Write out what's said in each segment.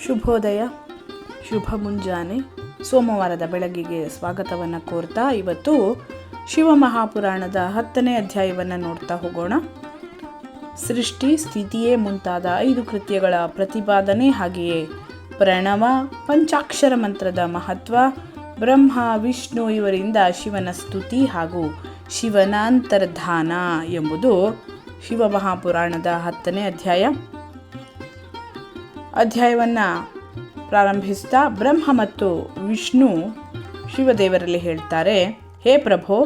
ಶುಭೋದಯ, ಶುಭ ಮುಂಜಾನೆ. ಸೋಮವಾರದ ಬೆಳಗ್ಗೆಗೆ ಸ್ವಾಗತವನ್ನು ಕೋರ್ತಾ ಇವತ್ತು ಶಿವಮಹಾಪುರಾಣದ 10ನೇ ಅಧ್ಯಾಯವನ್ನು ನೋಡ್ತಾ ಹೋಗೋಣ. ಸೃಷ್ಟಿ, ಸ್ಥಿತಿಯೇ ಮುಂತಾದ 5 ಕೃತ್ಯಗಳ ಪ್ರತಿಪಾದನೆ, ಹಾಗೆಯೇ ಪ್ರಣವ, ಪಂಚಾಕ್ಷರ ಮಂತ್ರದ ಮಹತ್ವ, ಬ್ರಹ್ಮ ವಿಷ್ಣು ಇವರಿಂದ ಶಿವನ ಸ್ತುತಿ ಹಾಗೂ ಶಿವನ ಅಂತರ್ಧಾನ ಎಂಬುದು ಶಿವಮಹಾಪುರಾಣದ 10ನೇ ಅಧ್ಯಾಯ. ಅಧ್ಯಾಯವನ್ನು ಪ್ರಾರಂಭಿಸ್ತಾ ಬ್ರಹ್ಮ ಮತ್ತು ವಿಷ್ಣು ಶಿವದೇವರಲ್ಲಿ ಹೇಳ್ತಾರೆ, ಹೇ ಪ್ರಭೋ,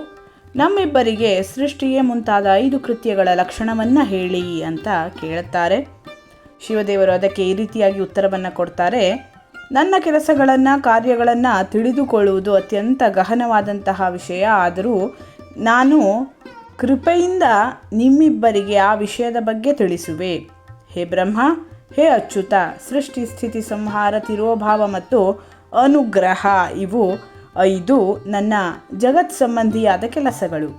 ನಮ್ಮಿಬ್ಬರಿಗೆ ಸೃಷ್ಟಿಯೇ ಮುಂತಾದ 5 ಕೃತ್ಯಗಳ ಲಕ್ಷಣವನ್ನು ಹೇಳಿ ಅಂತ ಕೇಳುತ್ತಾರೆ. ಶಿವದೇವರು ಅದಕ್ಕೆ ಈ ರೀತಿಯಾಗಿ ಉತ್ತರವನ್ನು ಕೊಡ್ತಾರೆ. ನನ್ನ ಕೆಲಸಗಳನ್ನು, ಕಾರ್ಯಗಳನ್ನು ತಿಳಿದುಕೊಳ್ಳುವುದು ಅತ್ಯಂತ ಗಹನವಾದಂತಹ ವಿಷಯ. ಆದರೂ ನಾನು ಕೃಪೆಯಿಂದ ನಿಮ್ಮಿಬ್ಬರಿಗೆ ಆ ವಿಷಯದ ಬಗ್ಗೆ ತಿಳಿಸುವೆ. ಹೇ ಬ್ರಹ್ಮ, ಹೇ ಅಚ್ಯುತ, ಸೃಷ್ಟಿ, ಸ್ಥಿತಿ, ಸಂಹಾರ, ತಿರೋಭಾವ ಮತ್ತು ಅನುಗ್ರಹ ಇವು 5 ನನ್ನ ಜಗತ್ ಸಂಬಂಧಿಯಾದ ಕೆಲಸಗಳು,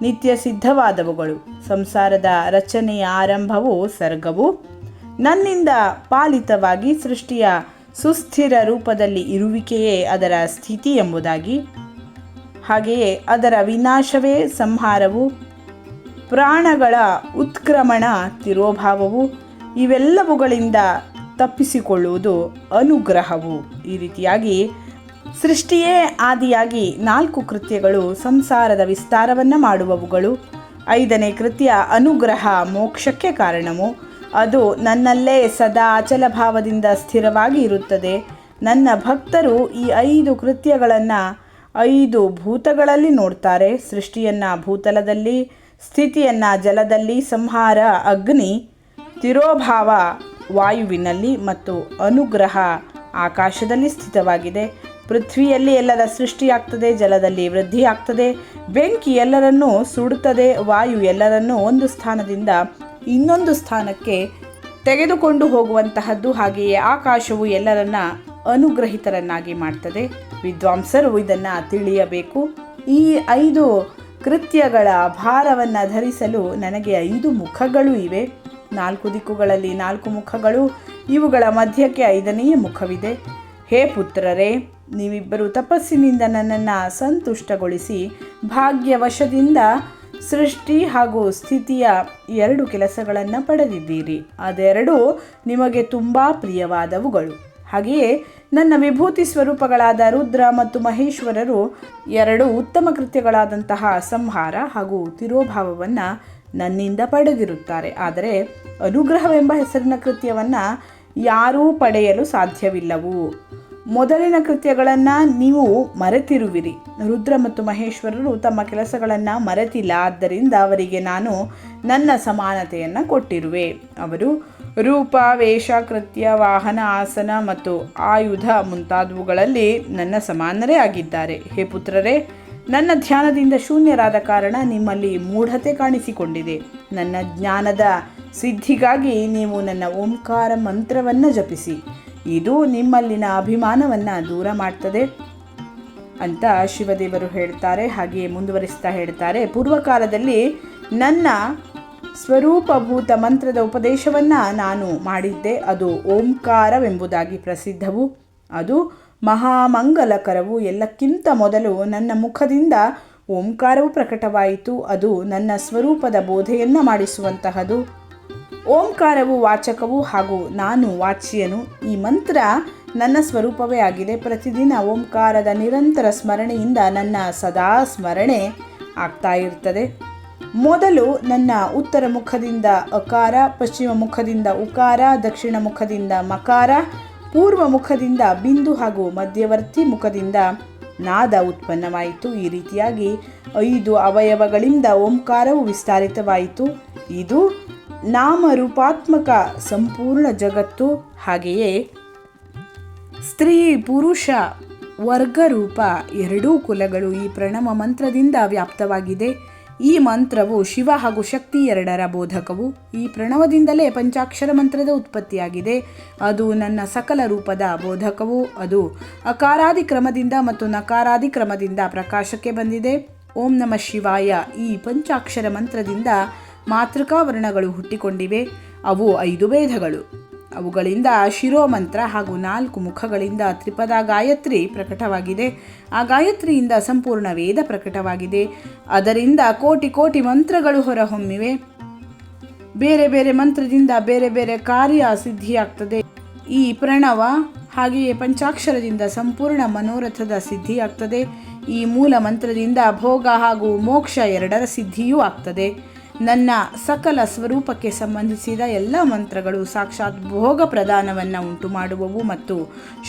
ನಿತ್ಯ ಸಿದ್ಧವಾದವುಗಳು. ಸಂಸಾರದ ರಚನೆಯ ಆರಂಭವು ಸರ್ಗವು, ನನ್ನಿಂದ ಪಾಲಿತವಾಗಿ ಸೃಷ್ಟಿಯ ಸುಸ್ಥಿರ ರೂಪದಲ್ಲಿ ಇರುವಿಕೆಯೇ ಅದರ ಸ್ಥಿತಿ ಎಂಬುದಾಗಿ, ಹಾಗೆಯೇ ಅದರ ವಿನಾಶವೇ ಸಂಹಾರವು, ಪ್ರಾಣಗಳ ಉತ್ಕ್ರಮಣ ತಿರೋಭಾವವು, ಇವೆಲ್ಲವುಗಳಿಂದ ತಪ್ಪಿಸಿಕೊಳ್ಳುವುದು ಅನುಗ್ರಹವು. ಈ ರೀತಿಯಾಗಿ ಸೃಷ್ಟಿಯೇ ಆದಿಯಾಗಿ 4 ಕೃತ್ಯಗಳು ಸಂಸಾರದ ವಿಸ್ತಾರವನ್ನು ಮಾಡುವವುಗಳು. 5ನೇ ಕೃತ್ಯ ಅನುಗ್ರಹ ಮೋಕ್ಷಕ್ಕೆ ಕಾರಣವು. ಅದು ನನ್ನಲ್ಲೇ ಸದಾ ಅಚಲ ಭಾವದಿಂದ ಸ್ಥಿರವಾಗಿ ಇರುತ್ತದೆ. ನನ್ನ ಭಕ್ತರು ಈ 5 ಕೃತ್ಯಗಳನ್ನು 5 ಭೂತಗಳಲ್ಲಿ ನೋಡ್ತಾರೆ. ಸೃಷ್ಟಿಯನ್ನು ಭೂತಲದಲ್ಲಿ, ಸ್ಥಿತಿಯನ್ನು ಜಲದಲ್ಲಿ, ಸಂಹಾರ ಅಗ್ನಿ, ತಿರೋಭಾವ ವಾಯುವಿನಲ್ಲಿ ಮತ್ತು ಅನುಗ್ರಹ ಆಕಾಶದಲ್ಲಿ ಸ್ಥಿತವಾಗಿದೆ. ಪೃಥ್ವಿಯಲ್ಲಿ ಎಲ್ಲರ ಸೃಷ್ಟಿಯಾಗ್ತದೆ, ಜಲದಲ್ಲಿ ವೃದ್ಧಿಯಾಗ್ತದೆ, ಬೆಂಕಿ ಎಲ್ಲರನ್ನೂ ಸುಡುತ್ತದೆ, ವಾಯು ಎಲ್ಲರನ್ನೂ ಒಂದು ಸ್ಥಾನದಿಂದ ಇನ್ನೊಂದು ಸ್ಥಾನಕ್ಕೆ ತೆಗೆದುಕೊಂಡು ಹೋಗುವಂತಹದ್ದು, ಹಾಗೆಯೇ ಆಕಾಶವು ಎಲ್ಲರನ್ನ ಅನುಗ್ರಹಿತರನ್ನಾಗಿ ಮಾಡ್ತದೆ. ವಿದ್ವಾಂಸರು ಇದನ್ನು ತಿಳಿಯಬೇಕು. ಈ 5 ಕೃತ್ಯಗಳ ಭಾರವನ್ನು ಧರಿಸಲು ನನಗೆ 5 ಮುಖಗಳು ಇವೆ. 4 ದಿಕ್ಕುಗಳಲ್ಲಿ 4 ಮುಖಗಳು, ಇವುಗಳ ಮಧ್ಯಕ್ಕೆ 5ನೇ ಮುಖವಿದೆ. ಹೇ ಪುತ್ರರೇ, ನೀವಿಬ್ಬರು ತಪಸ್ಸಿನಿಂದ ನನ್ನನ್ನು ಸಂತುಷ್ಟಗೊಳಿಸಿ ಭಾಗ್ಯವಶದಿಂದ ಸೃಷ್ಟಿ ಹಾಗೂ ಸ್ಥಿತಿಯ 2 ಕೆಲಸಗಳನ್ನು ಪಡೆದಿದ್ದೀರಿ. ಅದೆರಡೂ ನಿಮಗೆ ತುಂಬ ಪ್ರಿಯವಾದವುಗಳು. ಹಾಗೆಯೇ ನನ್ನ ವಿಭೂತಿ ಸ್ವರೂಪಗಳಾದ ರುದ್ರ ಮತ್ತು ಮಹೇಶ್ವರರು 2 ಉತ್ತಮ ಕೃತ್ಯಗಳಾದಂತಹ ಸಂಹಾರ ಹಾಗೂ ತಿರೋಭಾವವನ್ನು ನನ್ನಿಂದ ಪಡೆದಿರುತ್ತಾರೆ. ಆದರೆ ಅನುಗ್ರಹವೆಂಬ ಹೆಸರಿನ ಕೃತ್ಯವನ್ನು ಯಾರೂ ಪಡೆಯಲು ಸಾಧ್ಯವಿಲ್ಲವು. ಮೊದಲಿನ ಕೃತ್ಯಗಳನ್ನು ನೀವು ಮರೆತಿರುವಿರಿ. ರುದ್ರ ಮತ್ತು ಮಹೇಶ್ವರರು ತಮ್ಮ ಕೆಲಸಗಳನ್ನು ಮರೆತಿಲ್ಲ. ಆದ್ದರಿಂದ ಅವರಿಗೆ ನಾನು ನನ್ನ ಸಮಾನತೆಯನ್ನು ಕೊಟ್ಟಿರುವೆ. ಅವರು ರೂಪ, ವೇಷ, ಕೃತ್ಯ, ವಾಹನ, ಆಸನ ಮತ್ತು ಆಯುಧ ಮುಂತಾದವುಗಳಲ್ಲಿ ನನ್ನ ಸಮಾನರೇ ಆಗಿದ್ದಾರೆ. ಹೇ ಪುತ್ರರೇ, ನನ್ನ ಧ್ಯಾನದಿಂದ ಶೂನ್ಯರಾದ ಕಾರಣ ನಿಮ್ಮಲ್ಲಿ ಮೂಢತೆ ಕಾಣಿಸಿಕೊಂಡಿದೆ. ನನ್ನ ಜ್ಞಾನದ ಸಿದ್ಧಿಗಾಗಿ ನೀವು ನನ್ನ ಓಂಕಾರ ಮಂತ್ರವನ್ನು ಜಪಿಸಿ. ಇದು ನಿಮ್ಮಲ್ಲಿನ ಅಭಿಮಾನವನ್ನು ದೂರ ಮಾಡ್ತದೆ ಅಂತ ಶಿವದೇವರು ಹೇಳ್ತಾರೆ. ಹಾಗೆಯೇ ಮುಂದುವರಿಸ್ತಾ ಹೇಳ್ತಾರೆ, ಪೂರ್ವಕಾಲದಲ್ಲಿ ನನ್ನ ಸ್ವರೂಪಭೂತ ಮಂತ್ರದ ಉಪದೇಶವನ್ನು ನಾನು ಮಾಡಿದ್ದೆ. ಅದು ಓಂಕಾರವೆಂಬುದಾಗಿ ಪ್ರಸಿದ್ಧವು. ಅದು ಮಹಾಮಂಗಲಕರವು. ಎಲ್ಲಕ್ಕಿಂತ ಮೊದಲು ನನ್ನ ಮುಖದಿಂದ ಓಂಕಾರವು ಪ್ರಕಟವಾಯಿತು. ಅದು ನನ್ನ ಸ್ವರೂಪದ ಬೋಧೆಯನ್ನು ಮಾಡಿಸುವಂತಹದು. ಓಂಕಾರವು ವಾಚಕವು ಹಾಗೂ ನಾನು ವಾಚ್ಯನು. ಈ ಮಂತ್ರ ನನ್ನ ಸ್ವರೂಪವೇ ಆಗಿದೆ. ಪ್ರತಿದಿನ ಓಂಕಾರದ ನಿರಂತರ ಸ್ಮರಣೆಯಿಂದ ನನ್ನ ಸದಾ ಸ್ಮರಣೆ ಆಗ್ತಾ ಇರ್ತದೆ. ಮೊದಲು ನನ್ನ ಉತ್ತರ ಮುಖದಿಂದ ಅಕಾರ, ಪಶ್ಚಿಮ ಮುಖದಿಂದ ಉಕಾರ, ದಕ್ಷಿಣ ಮುಖದಿಂದ ಮಕಾರ, ಪೂರ್ವ ಮುಖದಿಂದ ಬಿಂದು ಹಾಗೂ ಮಧ್ಯವರ್ತಿ ಮುಖದಿಂದ ನಾದ ಉತ್ಪನ್ನವಾಯಿತು. ಈ ರೀತಿಯಾಗಿ 5 ಅವಯವಗಳಿಂದ ಓಂಕಾರವು ವಿಸ್ತಾರಿತವಾಯಿತು. ಇದು ನಾಮರೂಪಾತ್ಮಕ ಸಂಪೂರ್ಣ ಜಗತ್ತು. ಹಾಗೆಯೇ ಸ್ತ್ರೀ, ಪುರುಷ, ವರ್ಗರೂಪ 2 ಕುಲಗಳು ಈ ಪ್ರಣವ ಮಂತ್ರದಿಂದ ವ್ಯಾಪ್ತವಾಗಿದೆ. ಈ ಮಂತ್ರವು ಶಿವ ಹಾಗೂ ಶಕ್ತಿ 2ರ ಬೋಧಕವು. ಈ ಪ್ರಣವದಿಂದಲೇ ಪಂಚಾಕ್ಷರ ಮಂತ್ರದ ಉತ್ಪತ್ತಿಯಾಗಿದೆ. ಅದು ನನ್ನ ಸಕಲ ರೂಪದ ಬೋಧಕವು. ಅದು ಅಕಾರಾದಿ ಕ್ರಮದಿಂದ ಮತ್ತು ನಕಾರಾದಿ ಕ್ರಮದಿಂದ ಪ್ರಕಾಶಕ್ಕೆ ಬಂದಿದೆ. ಓಂ ನಮಃ ಶಿವಾಯ ಈ ಪಂಚಾಕ್ಷರ ಮಂತ್ರದಿಂದ ಮಾತೃಕಾ ವರ್ಣಗಳು ಹುಟ್ಟಿಕೊಂಡಿವೆ. ಅವು 5 ವೇದಗಳು. ಅವುಗಳಿಂದ ಶಿರೋಮಂತ್ರ ಹಾಗೂ 4 ಮುಖಗಳಿಂದ ತ್ರಿಪದ ಗಾಯತ್ರಿ ಪ್ರಕಟವಾಗಿದೆ. ಆ ಗಾಯತ್ರಿಯಿಂದ ಸಂಪೂರ್ಣ ವೇದ ಪ್ರಕಟವಾಗಿದೆ. ಅದರಿಂದ ಕೋಟಿ ಕೋಟಿ ಮಂತ್ರಗಳು ಹೊರಹೊಮ್ಮಿವೆ. ಬೇರೆ ಬೇರೆ ಮಂತ್ರದಿಂದ ಬೇರೆ ಬೇರೆ ಕಾರ್ಯ ಸಿದ್ಧಿಯಾಗ್ತದೆ. ಈ ಪ್ರಣವ ಹಾಗೆಯೇ ಪಂಚಾಕ್ಷರದಿಂದ ಸಂಪೂರ್ಣ ಮನೋರಥದ ಸಿದ್ಧಿಯಾಗ್ತದೆ. ಈ ಮೂಲ ಮಂತ್ರದಿಂದ ಭೋಗ ಹಾಗೂ ಮೋಕ್ಷ ಎರಡರ ಸಿದ್ಧಿಯೂ ಆಗ್ತದೆ. ನನ್ನ ಸಕಲ ಸ್ವರೂಪಕ್ಕೆ ಸಂಬಂಧಿಸಿದ ಎಲ್ಲ ಮಂತ್ರಗಳು ಸಾಕ್ಷಾತ್ ಭೋಗ ಪ್ರದಾನವನ್ನು ಉಂಟು ಮಾಡುವವು ಮತ್ತು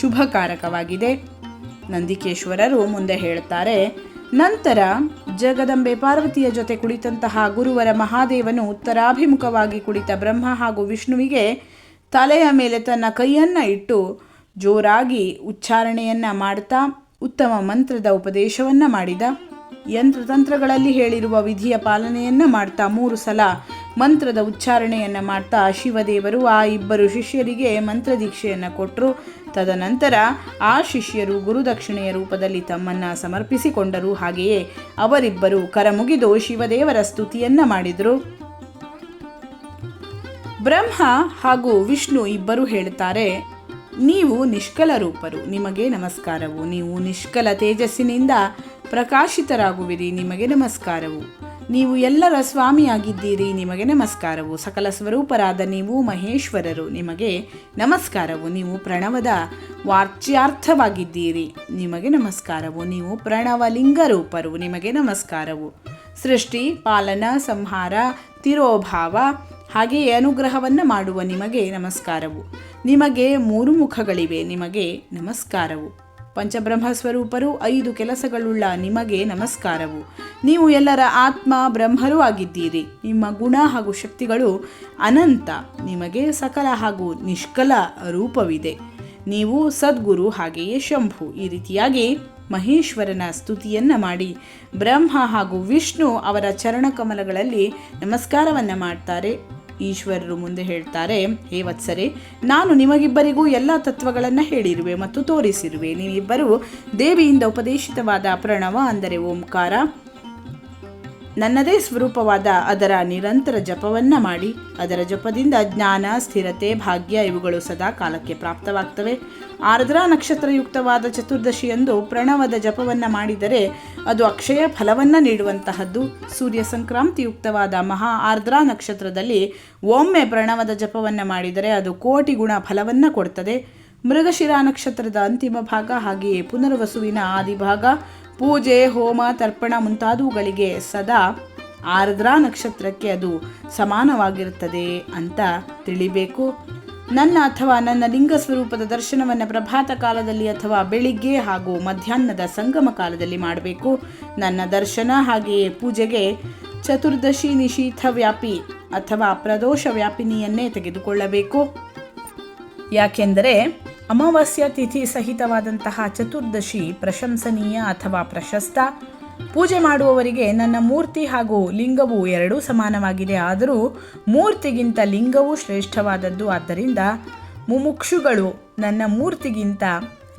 ಶುಭಕಾರಕವಾಗಿದೆ. ನಂದಿಕೇಶ್ವರರು ಮುಂದೆ ಹೇಳ್ತಾರೆ, ನಂತರ ಜಗದಂಬೆ ಪಾರ್ವತಿಯ ಜೊತೆ ಕುಳಿತಂತಹ ಗುರುವರ ಮಹಾದೇವನು ಉತ್ತರಾಭಿಮುಖವಾಗಿ ಕುಳಿತ ಬ್ರಹ್ಮ ಹಾಗೂ ವಿಷ್ಣುವಿಗೆ ತಲೆಯ ಮೇಲೆ ತನ್ನ ಕೈಯನ್ನು ಇಟ್ಟು ಜೋರಾಗಿ ಉಚ್ಚಾರಣೆಯನ್ನು ಮಾಡ್ತಾ ಉತ್ತಮ ಮಂತ್ರದ ಉಪದೇಶವನ್ನು ಮಾಡಿದ. ಯಂತ್ರತಂತ್ರಗಳಲ್ಲಿ ಹೇಳಿರುವ ವಿಧಿಯ ಪಾಲನೆಯನ್ನು ಮಾಡ್ತಾ 3 ಸಲ ಮಂತ್ರದ ಉಚ್ಚಾರಣೆಯನ್ನು ಮಾಡ್ತಾ ಶಿವದೇವರು ಆ 2 ಶಿಷ್ಯರಿಗೆ ಮಂತ್ರದೀಕ್ಷೆಯನ್ನು ಕೊಟ್ಟರು. ತದನಂತರ ಆ ಶಿಷ್ಯರು ಗುರುದಕ್ಷಿಣೆಯ ರೂಪದಲ್ಲಿ ತಮ್ಮನ್ನು ಸಮರ್ಪಿಸಿಕೊಂಡರು. ಹಾಗೆಯೇ ಅವರಿಬ್ಬರು ಕರಮುಗಿದು ಶಿವದೇವರ ಸ್ತುತಿಯನ್ನು ಮಾಡಿದರು. ಬ್ರಹ್ಮ ಹಾಗೂ ವಿಷ್ಣು ಇಬ್ಬರು ಹೇಳ್ತಾರೆ, ನೀವು ನಿಷ್ಕಲ ರೂಪರು, ನಿಮಗೆ ನಮಸ್ಕಾರವು. ನೀವು ನಿಷ್ಕಲ ತೇಜಸ್ಸಿನಿಂದ ಪ್ರಕಾಶಿತರಾಗುವಿರಿ, ನಿಮಗೆ ನಮಸ್ಕಾರವು. ನೀವು ಎಲ್ಲರ ಸ್ವಾಮಿಯಾಗಿದ್ದೀರಿ, ನಿಮಗೆ ನಮಸ್ಕಾರವು. ಸಕಲ ಸ್ವರೂಪರಾದ ನೀವು ಮಹೇಶ್ವರರು, ನಿಮಗೆ ನಮಸ್ಕಾರವು. ನೀವು ಪ್ರಣವದ ವಾಚ್ಯಾರ್ಥವಾಗಿದ್ದೀರಿ, ನಿಮಗೆ ನಮಸ್ಕಾರವು. ನೀವು ಪ್ರಣವಲಿಂಗ ರೂಪರು, ನಿಮಗೆ ನಮಸ್ಕಾರವು. ಸೃಷ್ಟಿ, ಪಾಲನ, ಸಂಹಾರ, ತಿರೋಭಾವ ಹಾಗೆಯೇ ಅನುಗ್ರಹವನ್ನು ಮಾಡುವ ನಿಮಗೆ ನಮಸ್ಕಾರವು. ನಿಮಗೆ 3 ಮುಖಗಳಿವೆ, ನಿಮಗೆ ನಮಸ್ಕಾರವು. ಪಂಚಬ್ರಹ್ಮ ಸ್ವರೂಪರು, 5 ಕೆಲಸಗಳುಳ್ಳ ನಿಮಗೆ ನಮಸ್ಕಾರವು. ನೀವು ಎಲ್ಲರ ಆತ್ಮ ಬ್ರಹ್ಮರೂ ಆಗಿದ್ದೀರಿ. ನಿಮ್ಮ ಗುಣ ಹಾಗೂ ಶಕ್ತಿಗಳು ಅನಂತ. ನಿಮಗೆ ಸಕಲ ಹಾಗೂ ನಿಷ್ಕಲ ರೂಪವಿದೆ. ನೀವು ಸದ್ಗುರು ಹಾಗೆಯೇ ಶಂಭು. ಈ ರೀತಿಯಾಗಿ ಮಹೇಶ್ವರನ ಸ್ತುತಿಯನ್ನು ಮಾಡಿ ಬ್ರಹ್ಮ ಹಾಗೂ ವಿಷ್ಣು ಅವರ ಚರಣಕಮಲಗಳಲ್ಲಿ ನಮಸ್ಕಾರವನ್ನು ಮಾಡ್ತಾರೆ. ಈಶ್ವರರು ಮುಂದೆ ಹೇಳ್ತಾರೆ, ಹೇ ವತ್ಸರೆ, ನಾನು ನಿಮಗಿಬ್ಬರಿಗೂ ಎಲ್ಲ ತತ್ವಗಳನ್ನು ಹೇಳಿರುವೆ ಮತ್ತು ತೋರಿಸಿರುವೆ. ನೀವಿಬ್ಬರು ದೇವಿಯಿಂದ ಉಪದೇಶಿತವಾದ ಪ್ರಣವ ಅಂದರೆ ಓಂಕಾರ, ನನ್ನದೇ ಸ್ವರೂಪವಾದ ಅದರ ನಿರಂತರ ಜಪವನ್ನು ಮಾಡಿ ಅದರ ಜಪದಿಂದ ಜ್ಞಾನ, ಸ್ಥಿರತೆ, ಭಾಗ್ಯ ಇವುಗಳು ಸದಾ ಕಾಲಕ್ಕೆ ಪ್ರಾಪ್ತವಾಗ್ತವೆ. ಆರ್ದ್ರಾ ನಕ್ಷತ್ರಯುಕ್ತವಾದ ಚತುರ್ದಶಿಯಂದು ಪ್ರಣವದ ಜಪವನ್ನು ಮಾಡಿದರೆ ಅದು ಅಕ್ಷಯ ಫಲವನ್ನು ನೀಡುವಂತಹದ್ದು. ಸೂರ್ಯ ಸಂಕ್ರಾಂತಿಯುಕ್ತವಾದ ಮಹಾ ಆರ್ದ್ರಾ ನಕ್ಷತ್ರದಲ್ಲಿ ಒಮ್ಮೆ ಪ್ರಣವದ ಜಪವನ್ನು ಮಾಡಿದರೆ ಅದು ಕೋಟಿ ಗುಣ ಫಲವನ್ನು ಕೊಡ್ತದೆ. ಮೃಗಶಿರಾ ನಕ್ಷತ್ರದ ಅಂತಿಮ ಭಾಗ ಹಾಗೆಯೇ ಪುನರ್ವಸುವಿನ ಆದಿಭಾಗ ಪೂಜೆ, ಹೋಮ, ತರ್ಪಣ ಮುಂತಾದವುಗಳಿಗೆ ಸದಾ ಆರ್ದ್ರಾ ನಕ್ಷತ್ರಕ್ಕೆ ಅದು ಸಮಾನವಾಗಿರುತ್ತದೆ ಅಂತ ತಿಳಿಬೇಕು. ನನ್ನ ಅಥವಾ ನನ್ನ ಲಿಂಗ ಸ್ವರೂಪದ ದರ್ಶನವನ್ನು ಪ್ರಭಾತ ಕಾಲದಲ್ಲಿ ಅಥವಾ ಬೆಳಿಗ್ಗೆ ಹಾಗೂ ಮಧ್ಯಾಹ್ನದ ಸಂಗಮ ಕಾಲದಲ್ಲಿ ಮಾಡಬೇಕು. ನನ್ನ ದರ್ಶನ ಹಾಗೆಯೇ ಪೂಜೆಗೆ ಚತುರ್ದಶಿ ನಿಶೀಥ ವ್ಯಾಪಿ ಅಥವಾ ಪ್ರದೋಷ ವ್ಯಾಪಿನಿಯನ್ನೇ ತೆಗೆದುಕೊಳ್ಳಬೇಕು. ಯಾಕೆಂದರೆ ಅಮಾವಾಸ್ಯ ತಿಥಿ ಸಹಿತವಾದಂತಹ ಚತುರ್ದಶಿ ಪ್ರಶಂಸನೀಯ ಅಥವಾ ಪ್ರಶಸ್ತ. ಪೂಜೆ ಮಾಡುವವರಿಗೆ ನನ್ನ ಮೂರ್ತಿ ಹಾಗೂ ಲಿಂಗವು ಎರಡೂ ಸಮಾನವಾಗಿದೆ. ಆದರೂ ಮೂರ್ತಿಗಿಂತ ಲಿಂಗವೂ ಶ್ರೇಷ್ಠವಾದದ್ದು. ಆದ್ದರಿಂದ ಮುಮುಕ್ಷುಗಳು ನನ್ನ ಮೂರ್ತಿಗಿಂತ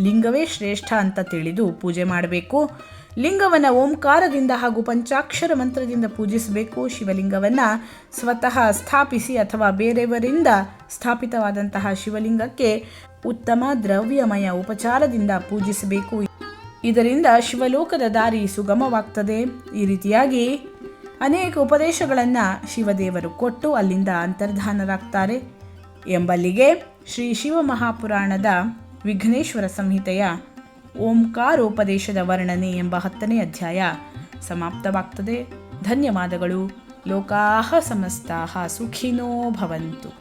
ಲಿಂಗವೇ ಶ್ರೇಷ್ಠ ಅಂತ ತಿಳಿದು ಪೂಜೆ ಮಾಡಬೇಕು. ಲಿಂಗವನ್ನು ಓಂಕಾರದಿಂದ ಹಾಗೂ ಪಂಚಾಕ್ಷರ ಮಂತ್ರದಿಂದ ಪೂಜಿಸಬೇಕು. ಶಿವಲಿಂಗವನ್ನು ಸ್ವತಃ ಸ್ಥಾಪಿಸಿ ಅಥವಾ ಬೇರೆಯವರಿಂದ ಸ್ಥಾಪಿತವಾದಂತಹ ಶಿವಲಿಂಗಕ್ಕೆ ಉತ್ತಮ ದ್ರವ್ಯಮಯ ಉಪಚಾರದಿಂದ ಪೂಜಿಸಬೇಕು. ಇದರಿಂದ ಶಿವಲೋಕದ ದಾರಿ ಸುಗಮವಾಗ್ತದೆ. ಈ ರೀತಿಯಾಗಿ ಅನೇಕ ಉಪದೇಶಗಳನ್ನು ಶಿವದೇವರು ಕೊಟ್ಟು ಅಲ್ಲಿಂದ ಅಂತರ್ಧಾನರಾಗ್ತಾರೆ ಎಂಬಲ್ಲಿಗೆ ಶ್ರೀ ಶಿವ ಮಹಾಪುರಾಣದ ವಿಘ್ನೇಶ್ವರ ಸಂಹಿತೆಯ ಓಂಕಾರೋಪದೇಶದ ವರ್ಣನೆ ಎಂಬ 10ನೇ ಅಧ್ಯಾಯ ಸಮಾಪ್ತವಾಗ್ತದೆ. ಧನ್ಯವಾದಗಳು. ಲೋಕಾಃ ಸಮಸ್ತಾಃ ಸುಖಿನೋ ಭವಂತು.